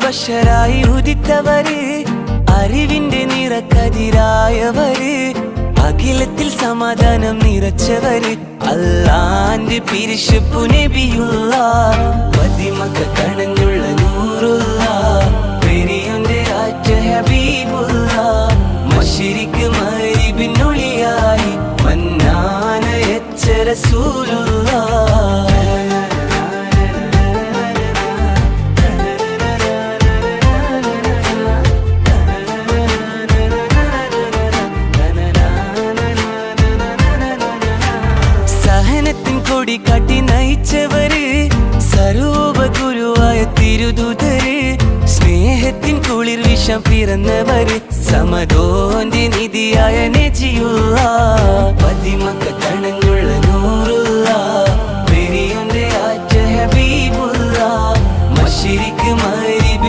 ബഷറായി ഉദിത്തവര്, അറിവിന്റെ നിറക്കതിരായവര്, അഖിലത്തിൽ സമാധാനം നിറച്ചവര്, അല്ലാന്റെ പിരിശപ്പു നബിയുള്ള, പതിമക്ക കണഞ്ഞുള്ള നൂറുള്ള, പെരിയന്റെ ആറ്റ ഹബീബുള്ള, മശരിക്ക് മഗ്രിബിനൊളിയായി മന്നാനയച്ച റസൂലുള്ള. സഹനത്തിൻ കൊടി കാട്ടി നയിച്ചവര്, സർവ്വഗുരുവായ തിരുദൂതര്, സ്നേഹത്തിൻ കുളിർ വിഷം പിറന്നവര്, സമദോന്റെ നിധിയായ നജിയുള്ള, പതിമക്ക തണഞ്ഞുള്ള നൂറുള്ള, പെരിയന്റെ ആറ്റ ഹബീബുള്ള, മശരിക്ക്